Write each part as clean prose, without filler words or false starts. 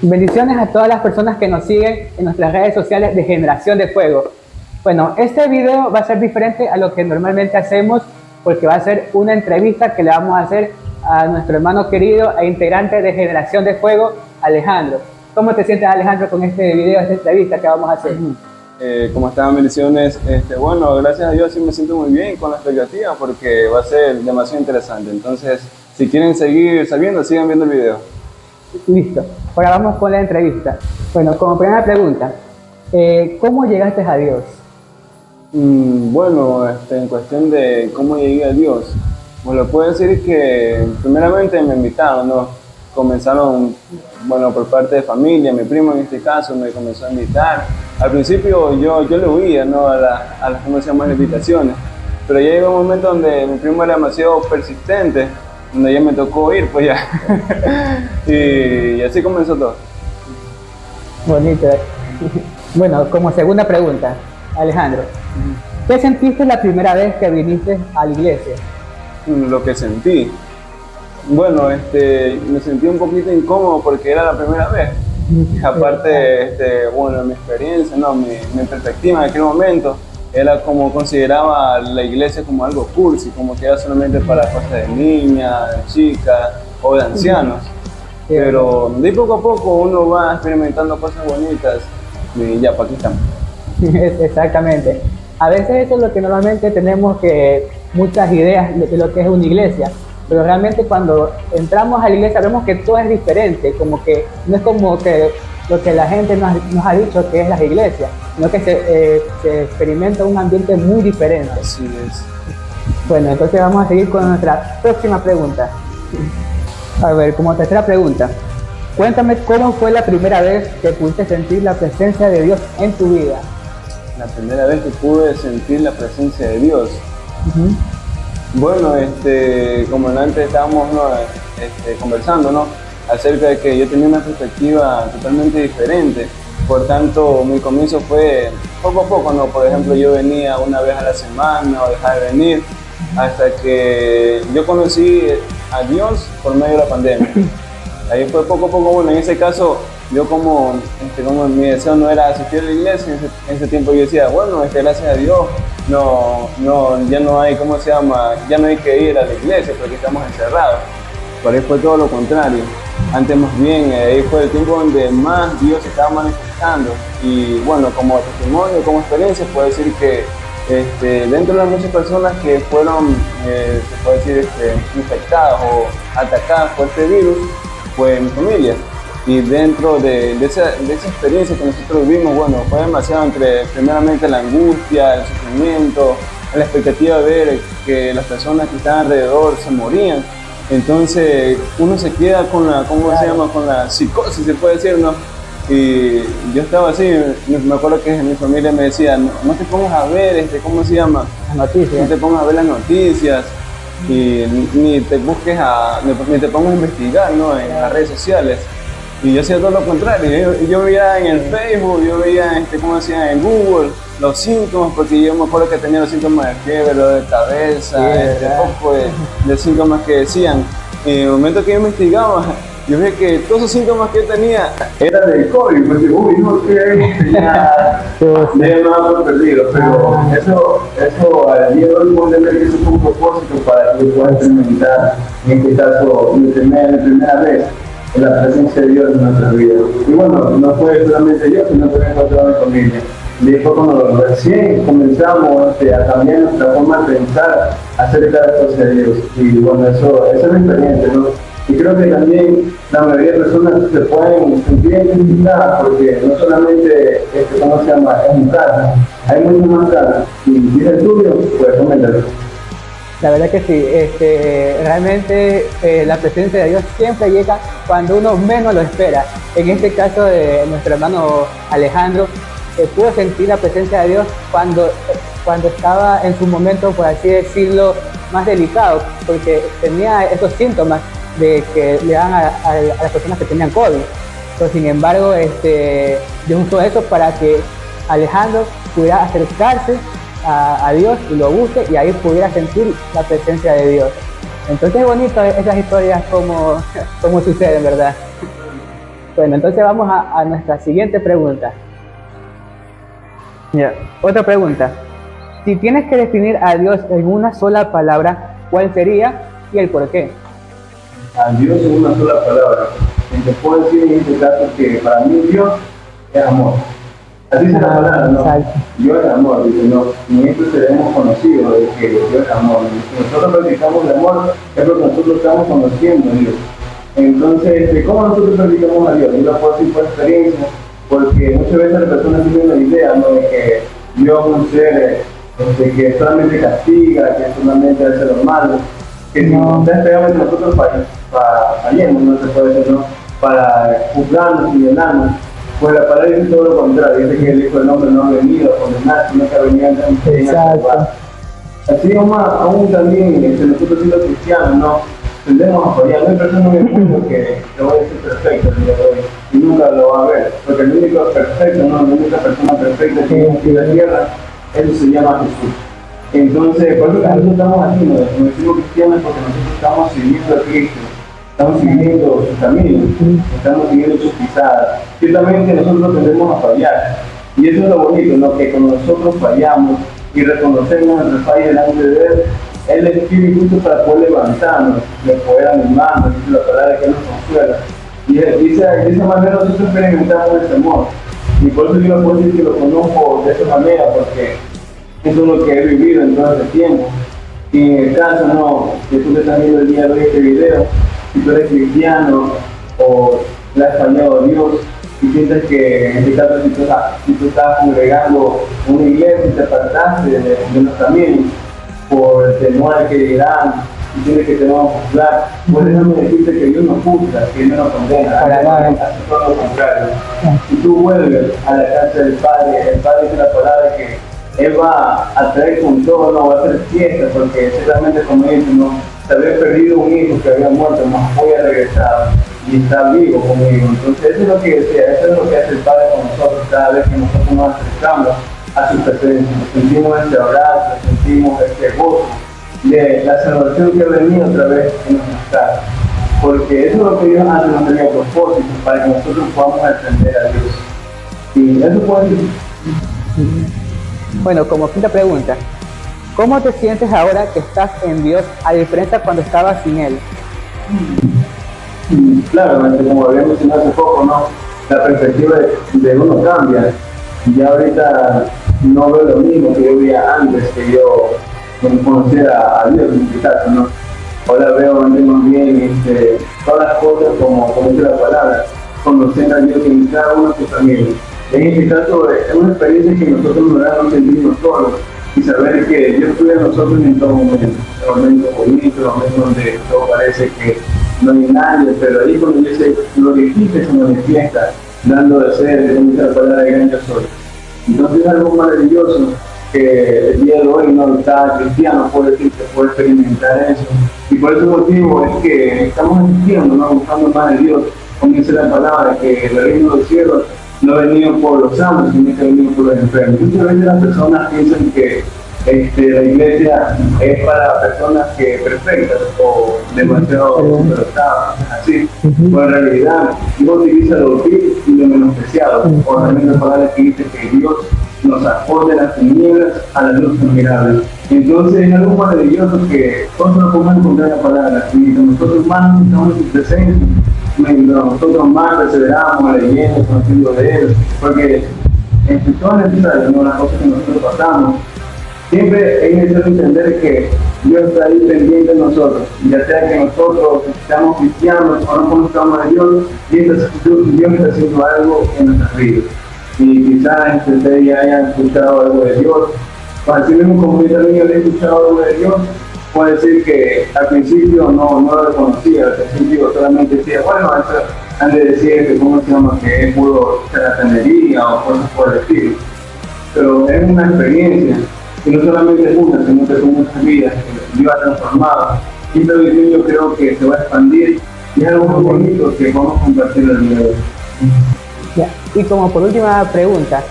Bendiciones a todas las personas que nos siguen en nuestras redes sociales de Generación de Fuego. Bueno, este video va a ser diferente a lo que normalmente hacemos porque va a ser una entrevista que le vamos a hacer a nuestro hermano querido e integrante de Generación de Fuego, Alejandro. ¿Cómo te sientes, Alejandro, con este video, esta entrevista que vamos a hacer? ¿Cómo están? Bendiciones. Bueno, gracias a Dios sí me siento muy bien con la expectativa porque va a ser demasiado interesante. Entonces, si quieren seguir sabiendo, sigan viendo el video. Listo, ahora vamos con la entrevista. Bueno, como primera pregunta, ¿cómo llegaste a Dios? Bueno, en cuestión de cómo llegué a Dios, bueno, puedo decir que primeramente me invitaron, ¿no? Comenzaron, bueno, por parte de familia, mi primo en este caso me comenzó a invitar. Al principio yo le huía, ¿no? a las, ¿cómo se llama?, las invitaciones, pero ya llegó un momento donde mi primo era demasiado persistente, donde ya me tocó ir, pues ya. y así comenzó todo. Bonito. Bueno, como segunda pregunta, Alejandro, ¿qué sentiste la primera vez que viniste a la iglesia? Lo que sentí, bueno, me sentí un poquito incómodo porque era la primera vez. Aparte, bueno, mi experiencia, no, mi perspectiva en aquel momento era como consideraba la iglesia como algo cursi, como que era solamente para cosas de niñas, de chicas o de ancianos. Pero de poco a poco uno va experimentando cosas bonitas y ya, para aquí estamos. Exactamente. A veces eso es lo que normalmente tenemos, que muchas ideas de lo que es una iglesia, pero realmente cuando entramos a la iglesia vemos que todo es diferente, como que no es como que lo que la gente nos ha dicho que es las iglesias, sino que se experimenta un ambiente muy diferente. Así es. Bueno, entonces vamos a seguir con nuestra próxima pregunta. A ver, como tercera pregunta, cuéntame cómo fue la primera vez que pudiste sentir la presencia de Dios en tu vida. La primera vez que pude sentir la presencia de Dios. Bueno, como antes estábamos, ¿no? Conversando, ¿no? Acerca de que yo tenía una perspectiva totalmente diferente. Por tanto, mi comienzo fue poco a poco, ¿no? Por ejemplo, yo venía una vez a la semana o dejaba de venir, hasta que yo conocí a Dios por medio de la pandemia. Ahí fue poco a poco. Bueno, en ese caso, yo como mi deseo no era asistir a la iglesia, en ese tiempo yo decía, bueno, gracias a Dios, ya no hay, ¿cómo se llama? Ya no hay que ir a la iglesia porque estamos encerrados. Por ahí fue todo lo contrario. Antes más bien, ahí fue el tiempo donde más Dios se estaba manifestando. Y bueno, como testimonio, como experiencia, puedo decir que dentro de las muchas personas que fueron, se puede decir, infectadas o atacadas por este virus, fue mi familia. Y dentro de esa experiencia que nosotros vivimos, bueno, fue demasiado, entre primeramente la angustia, el sufrimiento, la expectativa de ver que las personas que estaban alrededor se morían. Entonces uno se queda con la, ¿cómo se llama?, con la psicosis, se puede decir, ¿no? Y yo estaba así, me acuerdo que mi familia me decía, no te pongas a ver, ¿cómo se llama?, las noticias. No te pongas a ver las noticias y ni te pongas a investigar, ¿no?, en las redes sociales. Y yo hacía todo lo contrario. Yo veía en el Facebook, yo veía, ¿cómo decía?, en Google los síntomas, porque yo me acuerdo que tenía los síntomas de fiebre, de cabeza, poco de síntomas que decían. Y en el momento que yo investigaba, yo vi que todos esos síntomas que yo tenía eran del COVID, porque uy, no sé, ya me había perdido, pero eso al día de hoy podemos ver que eso fue un propósito para que puedan experimentar, en este caso, la primera vez, en la presencia de Dios en nuestras vidas. Y bueno, no fue solamente yo, sino también fue toda mi familia. Y fue cuando recién comenzamos a cambiar nuestra forma de pensar acerca de las cosas de Dios. Y bueno, esa es la experiencia, ¿no? Y creo que también la mayoría de personas se pueden sentir identificadas, porque no solamente, ¿cómo se llama?, es un caso, hay muchos más casos. Y si es el tuyo, pues coméntalo. La verdad que sí, realmente la presencia de Dios siempre llega cuando uno menos lo espera. En este caso de nuestro hermano Alejandro, pudo sentir la presencia de Dios cuando estaba en su momento, por así decirlo, más delicado, porque tenía estos síntomas de que le dan a las personas que tenían COVID. Pero sin embargo, Dios usó eso para que Alejandro pudiera acercarse a Dios y lo busque, y ahí pudiera sentir la presencia de Dios. Entonces es bonito esas historias como suceden, ¿verdad? Bueno, entonces vamos a nuestra siguiente pregunta. Ya, otra pregunta. Si tienes que definir a Dios en una sola palabra, ¿cuál sería y el por qué? A Dios en una sola palabra. Y te puedo decir en este caso que para mí Dios es amor. Así es la palabra, ¿no? Exacto. Dios es amor, dice, no, y esto seremos conocidos de que Dios es amor. Si nosotros practicamos el amor, es porque nosotros estamos conociendo a Dios. Entonces, ¿cómo nosotros practicamos a Dios? Yo lo puedo decir por experiencia, porque muchas veces las personas tienen la idea, ¿no?, de que Dios es un ser que solamente castiga, que solamente hace lo malo, que si No. esperamos que nosotros fallemos, no se puede decir, ¿no?, para juzgarnos y llenarnos. Pues la palabra dice todo lo contrario, dice que el Hijo del Hombre no ha venido a condenar, sino que ha venido a salvar. Así aún también nosotros siendo cristianos, ¿no?, tendemos a fallar. No hay persona en el mundo que vaya a ser perfecta el día de hoy, y nunca lo va a ver, porque el único perfecto, no, la única persona perfecta que hay en la tierra, eso se llama Jesús. Entonces, por eso que nosotros estamos aquí, nos decimos cristianos, porque nosotros estamos siguiendo a Cristo, estamos siguiendo su camino, estamos siguiendo sus pisadas. Ciertamente nosotros tendemos a fallar, y eso es lo bonito, ¿no?, que cuando nosotros fallamos y reconocemos nuestro fallo delante de Él es Espíritu para poder levantarnos, de poder animarnos, dice la palabra que nos consuela. Y de esa manera nosotros experimentamos ese amor. Y por eso yo no puedo decir que lo conozco de esa manera, porque eso es lo que he vivido en todo este tiempo. Y en el caso, no, que tú que estás viendo el día de hoy este video, si tú eres cristiano o le has fallado a Dios, y sientes que en este caso si tú estás congregando una iglesia y te apartaste de los caminos por el temor a que dirán y tienes que te vamos a juzgar, pues déjame decirte que Dios no juzga, que Dios no condena, hace todo lo contrario. Si tú vuelves a la casa del Padre, el Padre dice la palabra que Él va a traer con todo, no va a hacer fiesta, porque ciertamente como dice, no, se había perdido un hijo que había muerto, más voy a regresar y está vivo conmigo. Entonces eso es lo que decía, eso es lo que hace el Padre con nosotros cada vez que nosotros nos acercamos a su presencia, sentimos este abrazo, sentimos este gozo de la salvación que ha venido otra vez en nuestras casas, porque eso es lo que Dios antes nos tenía a propósito, para que nosotros podamos atender a Dios. Y eso puede ser. Bueno, como quinta pregunta, ¿cómo te sientes ahora que estás en Dios a diferencia cuando estabas sin Él? Claro, como había mencionado hace poco, ¿no?, la perspectiva de uno cambia. Ya ahorita no veo lo mismo que yo veía antes que yo conociera a Dios en este caso, ¿no? Ahora veo más bien todas las cosas como dice la palabra, conocer a Dios en cada uno de sus amigos. En este caso es una experiencia que nosotros nos sentimos solos y saber que Dios cuida a nosotros en todo momento, en los momentos bonitos, en los momentos donde todo parece que no hay nadie, pero ahí cuando Dios se glorifica, se manifiesta, dando de ser, como dice la palabra, de gran yo soy. Entonces es algo maravilloso que el día de hoy no está cristiano, puede decir que puede experimentar eso. Y por ese motivo es que estamos existiendo, ¿no?, buscando más de Dios, como dice la palabra, que el reino de los cielos no ha venido por los sanos, sino que ha venido por los enfermos. Muchas veces las personas piensan que la iglesia es para personas que perfectas o demasiado superdotadas, así. Pero en realidad Dios utiliza lo vil y lo menospreciado, por también la palabra que dice que Dios nos sacó de las tinieblas a la luz admirable. Entonces es algo maravilloso que todos lo podemos encontrar en la palabra, y nosotros más estamos en su presencia, nosotros más perseveramos leyendo, conociendo de Él, porque en todas las cosas que nosotros pasamos, siempre es necesario entender que Dios está ahí pendiente de nosotros, ya sea que nosotros seamos cristianos o no conozcamos a Dios, Dios está haciendo algo en nuestras vidas. Y quizás ustedes ya hayan escuchado algo de Dios, o así mismo como yo también había escuchado algo de Dios, puedo decir que al principio no lo reconocía, al principio solamente decía, bueno, antes de decir que cómo se llama, que es puro charlatanería o cosas por el estilo. Pero es una experiencia, y no solamente es una, sino que son muchas vidas que Dios ha transformado. Y esta visión yo creo que se va a expandir, y es algo muy bonito que vamos a compartir el día de hoy. Ya. Y como por última pregunta,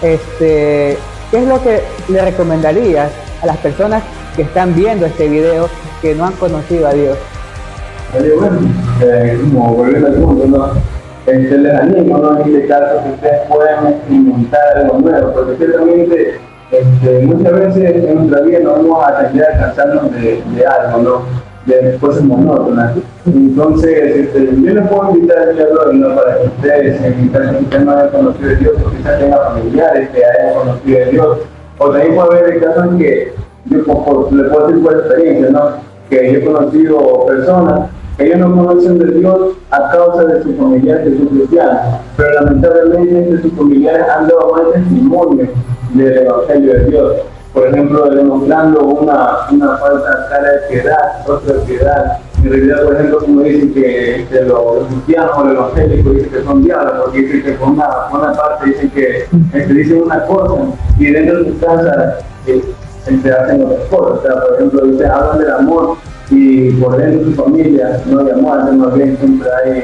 ¿qué es lo que le recomendarías a las personas que están viendo este video que no han conocido a Dios? Bueno, como volviendo al punto, ¿no? les animo, ¿no? En este caso, que ustedes puedan experimentar algo nuevo, porque ciertamente muchas veces en nuestra vida no vamos a tener a cansarnos de algo, ¿no? De cosas monótonas. Entonces, yo les puedo invitar a Dios, ¿no? Para que ustedes, en caso de que ustedes no hayan conocido a Dios, o quizás tengan familiares que hayan conocido a Dios, o también puede haber casos en que yo le puedo decir por experiencia, ¿no? Que yo he conocido personas que ellos no conocen de Dios a causa de sus familiares que son cristianos, pero lamentablemente sus familiares han dado mal testimonio del Evangelio de Dios. Por ejemplo, demostrando una falta cara de piedad, otra de piedad. En realidad, por ejemplo, como dicen que los cristianos o los evangélicos dicen que son diablos, porque dicen que por una parte dicen que dicen una cosa y dentro de su casa hacen otras cosas. O sea, por ejemplo, dicen, hablan del amor y por dentro de su familia no hay amor, más bien siempre hay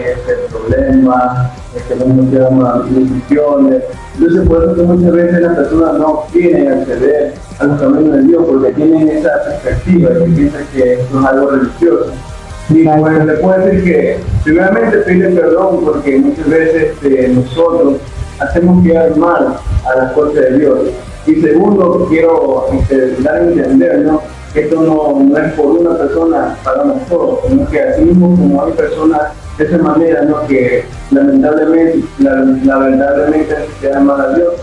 problemas, no se llaman discusiones. Entonces, por eso que muchas veces las personas no quieren acceder a los caminos de Dios porque tienen esa perspectiva que piensan que esto es algo religioso. Y pues le puedo decir que primeramente pide perdón porque muchas veces nosotros hacemos quedar mal a las cosas de Dios. Y segundo, quiero dar a entender, ¿no? Que esto no es por una persona para nosotros, sino que así mismo como hay personas de esa manera, ¿no? Que lamentablemente se mal a Dios,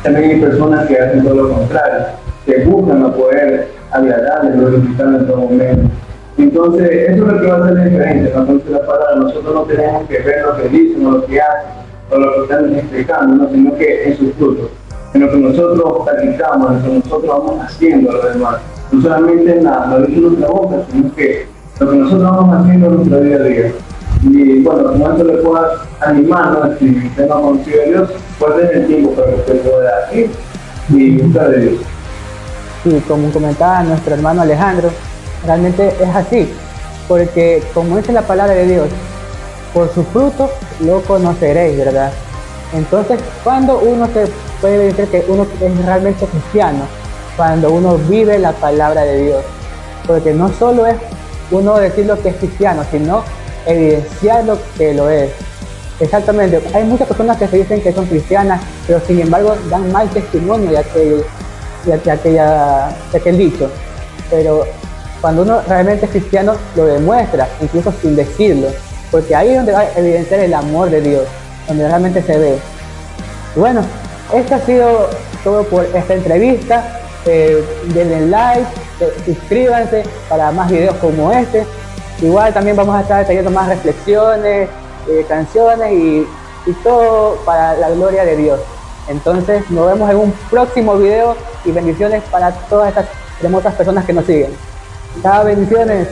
también hay personas que hacen todo lo contrario, que buscan a poder agradarle, glorificarle en todo momento. Entonces, eso es lo que va a hacer la diferencia, ¿no? Entonces, la palabra, nosotros no tenemos que ver lo que dicen o lo que hacen o lo que están explicando, ¿no? Sino que en sus frutos, en lo que nosotros practicamos, en lo que nosotros vamos haciendo a los demás. No solamente en lo que dice nuestra boca, sino que lo que nosotros vamos haciendo en nuestra vida a día. Y bueno, como esto le pueda animar, ¿no? Si usted no ha conocido a Dios, pues es el tiempo para que usted pueda ir y buscar de Dios. Sí, como comentaba nuestro hermano Alejandro, realmente es así, porque como dice la palabra de Dios, por su fruto lo conoceréis, ¿verdad? Entonces, cuando uno se puede decir que uno es realmente cristiano, cuando uno vive la palabra de Dios, porque no solo es uno decir lo que es cristiano, sino evidenciar lo que lo es. Exactamente, hay muchas personas que se dicen que son cristianas, pero sin embargo dan mal testimonio de aquel dicho. Pero cuando uno realmente es cristiano, lo demuestra, incluso sin decirlo, porque ahí es donde va a evidenciar el amor de Dios, donde realmente se ve. Y bueno, esto ha sido todo por esta entrevista. Denle like, suscríbanse para más videos como este. Igual también vamos a estar trayendo más reflexiones, canciones y todo para la gloria de Dios. Entonces nos vemos en un próximo video y bendiciones para todas estas hermosas personas que nos siguen. Chao, bendiciones.